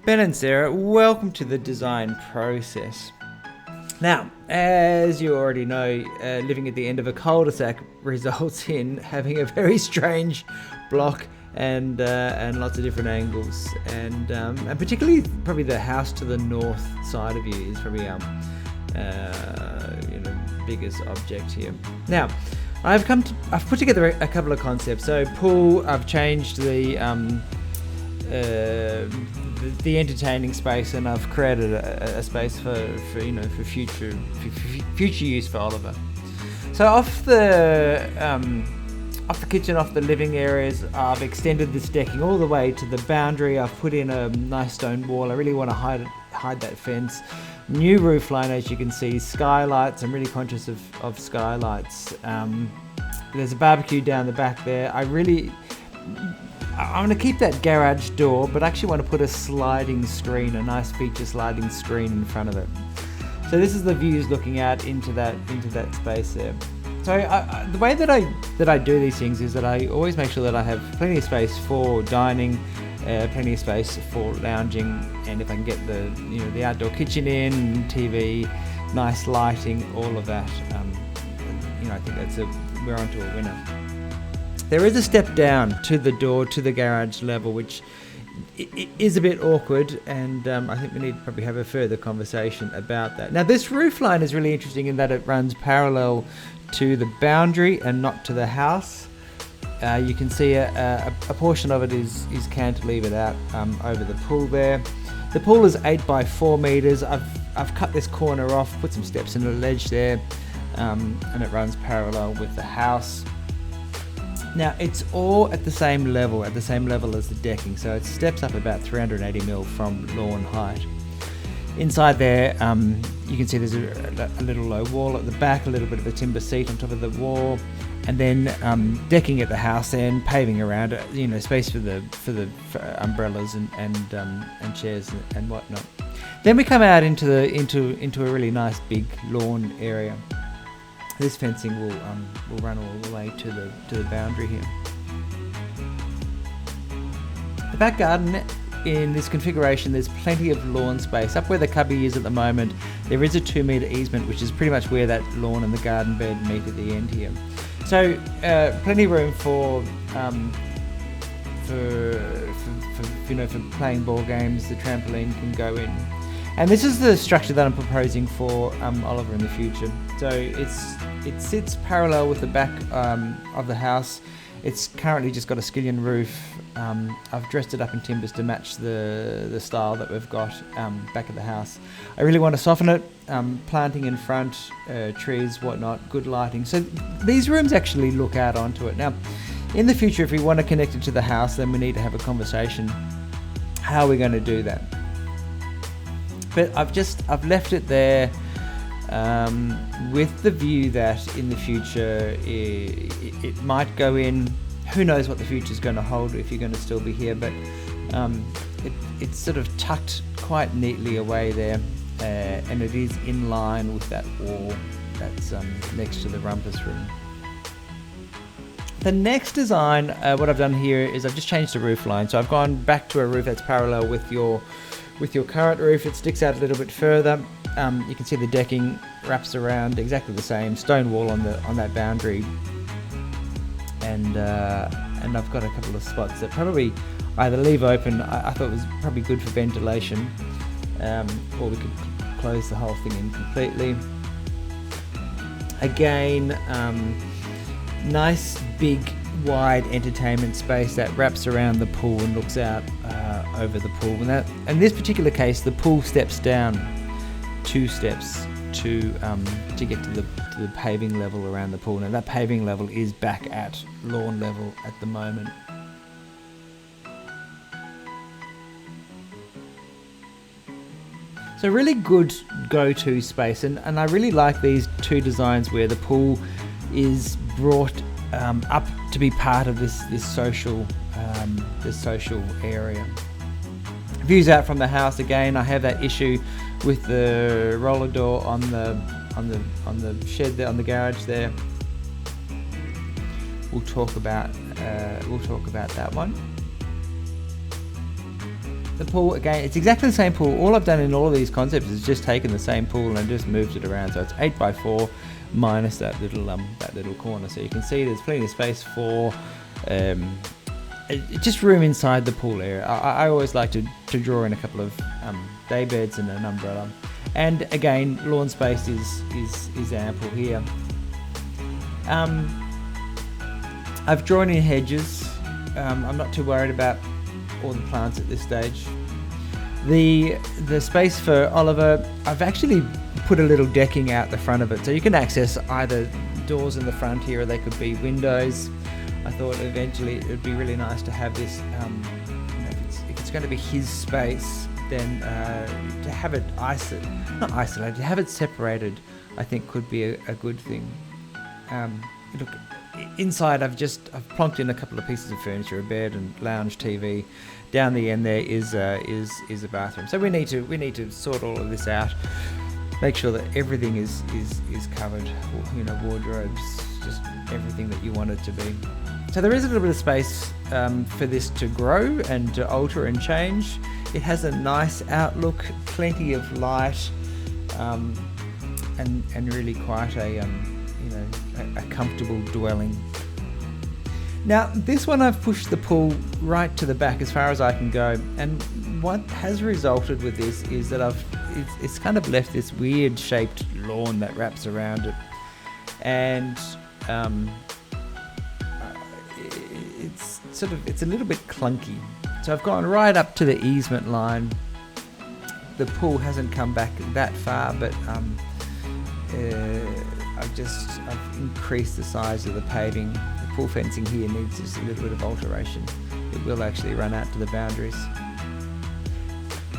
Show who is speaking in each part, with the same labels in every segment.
Speaker 1: Ben and Sarah, welcome to the design process. Now, as you already know, living at the end of a cul-de-sac results in having a very strange block and lots of different angles, and particularly probably the house to the north side of you is probably biggest object here. Now, I've put together a couple of concepts. So pool, I've changed the entertaining space, and I've created a space for future use for Oliver. So off the kitchen, off the living areas, I've extended this decking all the way to the boundary. I've put in a nice stone wall. I really want to hide that fence. New roof line, as you can see, skylights. I'm really conscious of skylights. There's a barbecue down the back there. I'm going to keep that garage door, but I actually want to put a sliding screen, a nice feature sliding screen in front of it. So this is the views looking out into that space there. So the way that I do these things is that I always make sure that I have plenty of space for dining, plenty of space for lounging, and if I can get the outdoor kitchen in, TV, nice lighting, all of that, I think we're onto a winner. There is a step down to the door, to the garage level, which is a bit awkward, and I think we need to probably have a further conversation about that. Now, this roof line is really interesting in that it runs parallel to the boundary and not to the house. You can see a portion of it is cantilevered out over the pool there. The pool is 8 by 4 meters. I've cut this corner off, put some steps in the ledge there, and it runs parallel with the house. Now, it's all at the same level as the decking, so it steps up about 380mm from lawn height. Inside there, you can see there's a little low wall at the back, a little bit of a timber seat on top of the wall, and then decking at the house end, paving around it, space for umbrellas and chairs and whatnot. Then we come out into a really nice big lawn area. This fencing will run all the way to the boundary here. The back garden in this configuration, there's plenty of lawn space. Up where the cubby is at the moment, there is a 2-meter easement, which is pretty much where that lawn and the garden bed meet at the end here. So plenty of room for playing ball games. The trampoline can go in. And this is the structure that I'm proposing for Oliver in the future. So it sits parallel with the back of the house. It's currently just got a skillion roof. I've dressed it up in timbers to match the style that we've got back of the house. I really want to soften it, planting in front, trees, whatnot, good lighting. So these rooms actually look out onto it. Now, in the future, if we want to connect it to the house, then we need to have a conversation. How are we going to do that? But I've left it there with the view that in the future it might go in. Who knows what the future is going to hold if you're going to still be here, but it's sort of tucked quite neatly away there, and it is in line with that wall that's next to the rumpus room. The next design, what I've done here is I've just changed the roof line. So I've gone back to a roof that's parallel with your current roof. It sticks out a little bit further. You can see the decking wraps around exactly the same stone wall on that boundary, and I've got a couple of spots that probably either leave open. I thought it was probably good for ventilation, or we could close the whole thing in completely. Again, nice big wide entertainment space that wraps around the pool and looks out over the pool. And in this particular case, the pool steps down 2 steps to get to the paving level around the pool. Now that paving level is back at lawn level at the moment. So really good go-to space, and I really like these 2 designs where the pool is brought up to be part of this social area. Views out from the house, again, I have that issue with the roller door on the shed there, on the garage there. We'll talk about that one. The pool, again, it's exactly the same pool. All I've done in all of these concepts is just taken the same pool and just moved it around. So it's 8x4 minus that little corner. So you can see there's plenty of space for just room inside the pool area. I always like to draw in a couple of day beds and an umbrella. And again, lawn space is ample here. I've drawn in hedges. I'm not too worried about all the plants at this stage. The space for Oliver, I've actually put a little decking out the front of it, so you can access either doors in the front here, or they could be windows. I thought eventually it would be really nice to have this, if it's going to be his space, then to have it not isolated, to have it separated, I think could be a good thing. Look, inside I've plonked in a couple of pieces of furniture, a bed and lounge TV. Down the end there is a bathroom. So we need to sort all of this out. Make sure that everything is covered. Wardrobes, just everything that you want it to be. So there is a little bit of space for this to grow and to alter and change. It has a nice outlook, plenty of light, and really quite a comfortable dwelling. Now this one I've pushed the pool right to the back as far as I can go, and what has resulted with this is that it's kind of left this weird shaped lawn that wraps around it, and it's a little bit clunky. So I've gone right up to the easement line. The pool hasn't come back that far, but I've increased the size of the paving. The pool fencing here needs just a little bit of alteration. It will actually run out to the boundaries.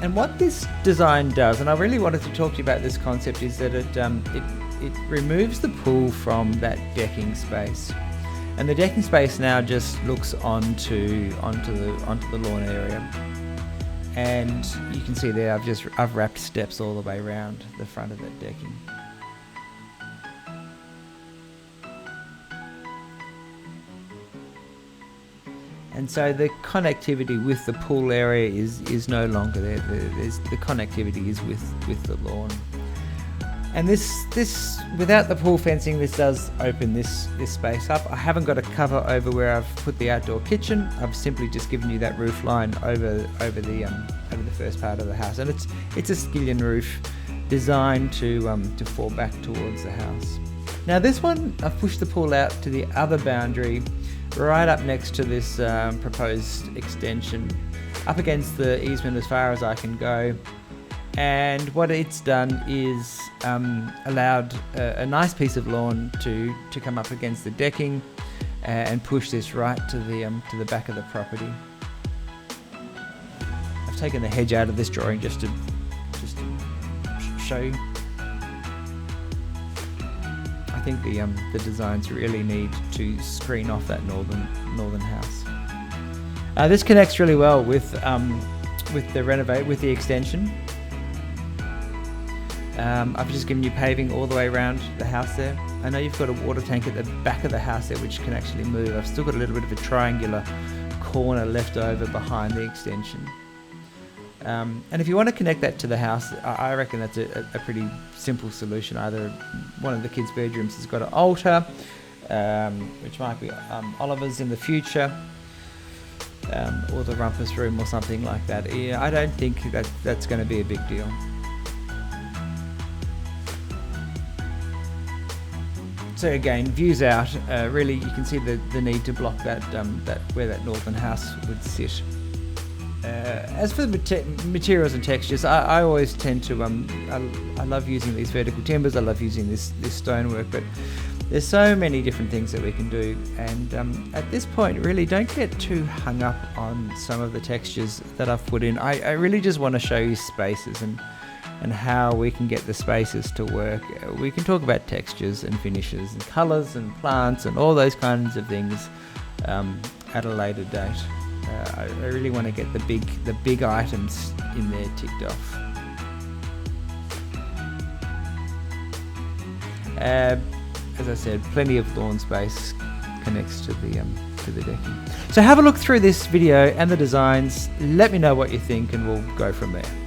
Speaker 1: And what this design does, and I really wanted to talk to you about this concept, is that it removes the pool from that decking space, and the decking space now just looks onto the lawn area. And you can see there I've wrapped steps all the way around the front of that decking. And so the connectivity with the pool area is no longer there. The connectivity is with the lawn. And this without the pool fencing, this does open this space up. I haven't got a cover over where I've put the outdoor kitchen. I've simply just given you that roof line over the first part of the house, and it's a skillion roof designed to fall back towards the house. Now this one, I've pushed the pool out to the other boundary, right up next to this proposed extension, up against the easement as far as I can go. And what it's done is allowed a nice piece of lawn to come up against the decking and push this right to the back of the property. I've taken the hedge out of this drawing just to show you. I think the designs really need to screen off that northern house. This connects really well with the extension. I've just given you paving all the way around the house there. I know you've got a water tank at the back of the house there which can actually move. I've still got a little bit of a triangular corner left over behind the extension. And if you want to connect that to the house, I reckon that's a pretty simple solution. Either one of the kids' bedrooms has got an altar, which might be Oliver's in the future, or the rumpus room or something like that. Yeah, I don't think that's going to be a big deal. So again, views out, really you can see the need to block that where that northern house would sit. As for the materials and textures, I always tend to, I love using these vertical timbers, I love using this stonework, but there's so many different things that we can do, and at this point really don't get too hung up on some of the textures that I've put in. I really just want to show you spaces and how we can get the spaces to work. We can talk about textures and finishes and colours and plants and all those kinds of things at a later date. I really want to get the big items in there ticked off. As I said, plenty of lawn space connects to for the decking. So have a look through this video and the designs. Let me know what you think, and we'll go from there.